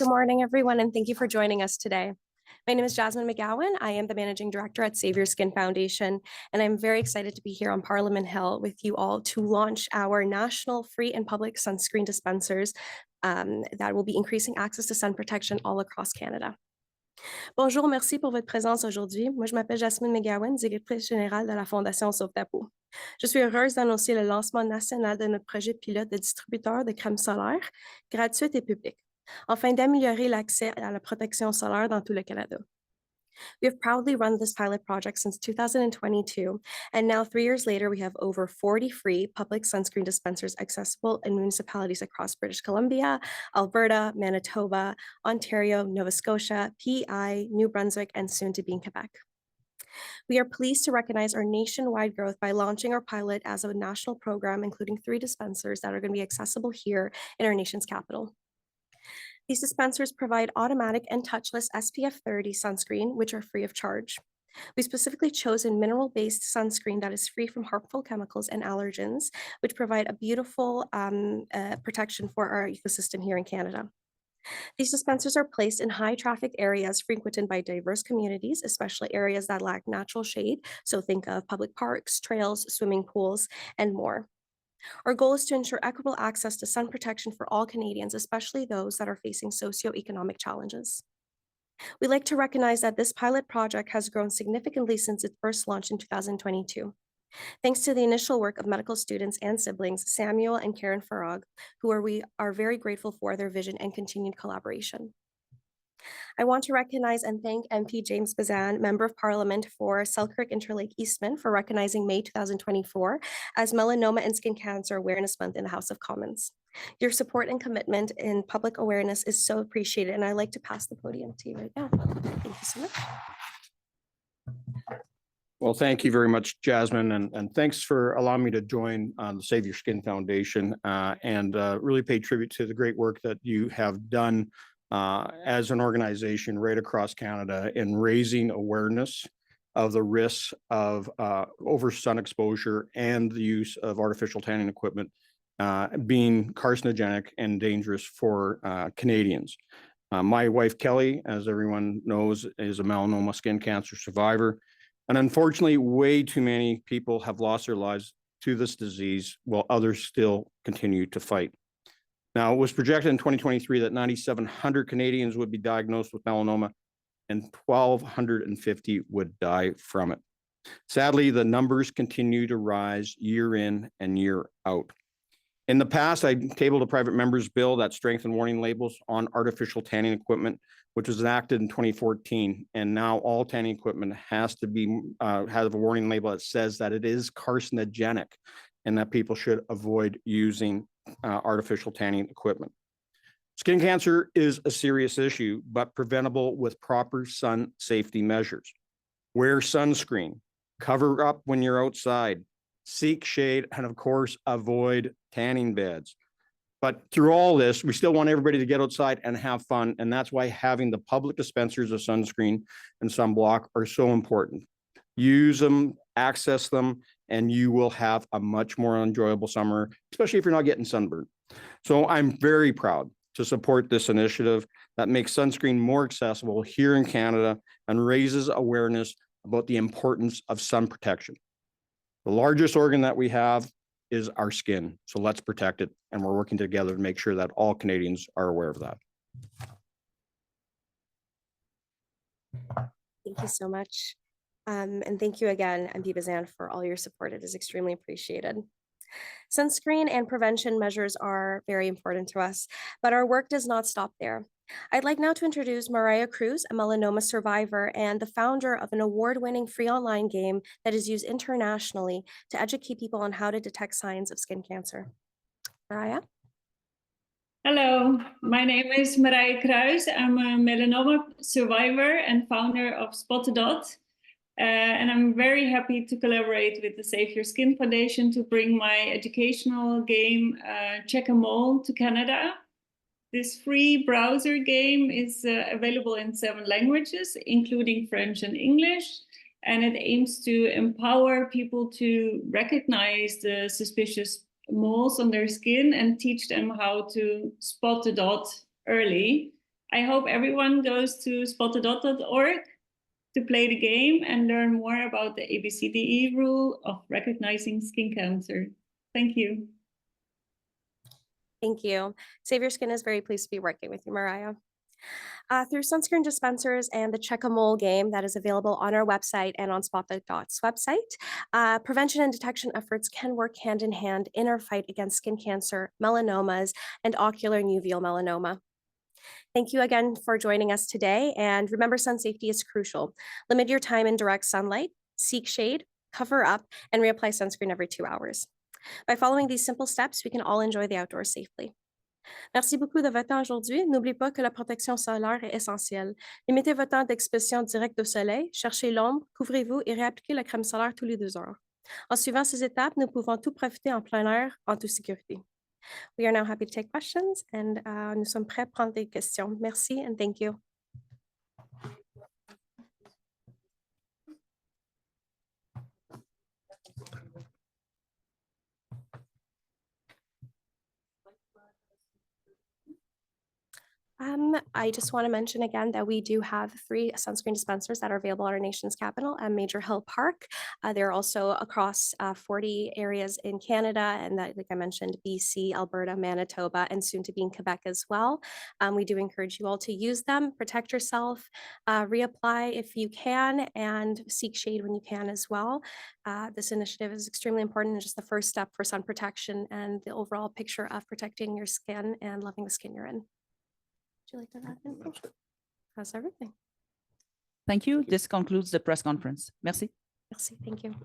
Good morning, everyone, and thank you for joining us today. My name is Jasmine McGowan. I am the Managing Director at Save Your Skin Foundation, and I'm very excited to be here on Parliament Hill with you all to launch our national free and public sunscreen dispensers that will be increasing access to sun protection all across Canada. Bonjour, merci pour votre présence aujourd'hui. Moi, je m'appelle Jasmine McGowan, directrice générale de la Fondation Sauve-ta-peau. Je suis heureuse d'annoncer le lancement national de notre projet pilote de distributeur de crème solaire, gratuite et publique, afin d'améliorer l'accès à la protection solaire dans tout le Canada. We have proudly run this pilot project since 2022, and now 3 years later, we have over 40 free public sunscreen dispensers accessible in municipalities across British Columbia, Alberta, Manitoba, Ontario, Nova Scotia, PEI, New Brunswick, and soon to be in Quebec. We are pleased to recognize our nationwide growth by launching our pilot as a national program, including 3 dispensers that are going to be accessible here in our nation's capital. These dispensers provide automatic and touchless SPF 30 sunscreen, which are free of charge. We specifically chosen mineral-based sunscreen that is free from harmful chemicals and allergens, which provide a beautiful protection for our ecosystem here in Canada. These dispensers are placed in high traffic areas frequented by diverse communities, especially areas that lack natural shade. So think of public parks, trails, swimming pools, and more. Our goal is to ensure equitable access to sun protection for all Canadians, especially those that are facing socioeconomic challenges. We'd like to recognize that this pilot project has grown significantly since its first launch in 2022. Thanks to the initial work of medical students and siblings, Samuel and Karen Farag, we are very grateful for their vision and continued collaboration. I want to recognize and thank MP James Bezan, Member of Parliament for Selkirk-Interlake Eastman, for recognizing May 2024 as Melanoma and Skin Cancer Awareness Month in the House of Commons. Your support and commitment in public awareness is so appreciated, and I'd like to pass the podium to you right now. Thank you so much. Well, thank you very much, Jasmine, and thanks for allowing me to join the Save Your Skin Foundation and really pay tribute to the great work that you have done as an organization right across Canada in raising awareness of the risks of over sun exposure and the use of artificial tanning equipment being carcinogenic and dangerous for Canadians. My wife, Kelly, as everyone knows, is a melanoma skin cancer survivor. And unfortunately, way too many people have lost their lives to this disease while others still continue to fight. Now, it was projected in 2023 that 9,700 Canadians would be diagnosed with melanoma and 1,250 would die from it. Sadly, the numbers continue to rise year in and year out. In the past, I tabled a private member's bill that strengthened warning labels on artificial tanning equipment, which was enacted in 2014. And now all tanning equipment has to be have a warning label that says that it is carcinogenic and that people should avoid using artificial tanning equipment. Skin cancer is a serious issue, but preventable with proper sun safety measures. Wear sunscreen, cover up when you're outside, seek shade, and of course, avoid tanning beds. But through all this, we still want everybody to get outside and have fun. And that's why having the public dispensers of sunscreen and sunblock are so important. Use them, access them, and you will have a much more enjoyable summer, especially if you're not getting sunburned. So I'm very proud to support this initiative that makes sunscreen more accessible here in Canada and raises awareness about the importance of sun protection. The largest organ that we have is our skin, so let's protect it, and we're working together to make sure that all Canadians are aware of that. Thank you so much. And thank you again, MP Bezan, for all your support. It is extremely appreciated. Sunscreen and prevention measures are very important to us, but our work does not stop there. I'd like now to introduce Mariah Cruz, a melanoma survivor and the founder of an award-winning free online game that is used internationally to educate people on how to detect signs of skin cancer. Mariah? Hello, my name is Mariah Cruz. I'm a melanoma survivor and founder of Spot Dot. And I'm very happy to collaborate with the Save Your Skin Foundation to bring my educational game, Check 'em All, to Canada. This free browser game is available in 7 languages, including French and English, and it aims to empower people to recognize the suspicious moles on their skin and teach them how to spot the dot early. I hope everyone goes to spotthedot.org to play the game and learn more about the ABCDE rule of recognizing skin cancer. Thank you. Thank you. Save Your Skin is very pleased to be working with you, Mariah. Through sunscreen dispensers and the Check a Mole game that is available on our website and on Spot the Dot's website, prevention and detection efforts can work hand in hand in our fight against skin cancer, melanomas, and ocular and uveal melanoma. Thank you again for joining us today, and remember, sun safety is crucial. Limit your time in direct sunlight, seek shade, cover up, and reapply sunscreen every 2 hours. By following these simple steps, we can all enjoy the outdoors safely. Merci beaucoup de votre temps aujourd'hui. N'oubliez pas que la protection solaire est essentielle. Limitez votre temps d'exposition directe au soleil, cherchez l'ombre, couvrez-vous et réappliquez la crème solaire tous les 2 heures. En suivant ces étapes, nous pouvons tout profiter en plein air en toute sécurité. We are now happy to take questions, and nous sommes prêts à prendre des questions. Merci and thank you. I just want to mention again that we do have 3 sunscreen dispensers that are available at our nation's capital at Major Hill Park. They're also across 40 areas in Canada, and that, like I mentioned, BC, Alberta, Manitoba, and soon to be in Quebec as well. We do encourage you all to use them, protect yourself, reapply if you can, and seek shade when you can as well. This initiative is extremely important and just the first step for sun protection and the overall picture of protecting your skin and loving the skin you're in. Would you like to add anything? That's everything. Thank you. This concludes the press conference. Merci. Merci. Thank you.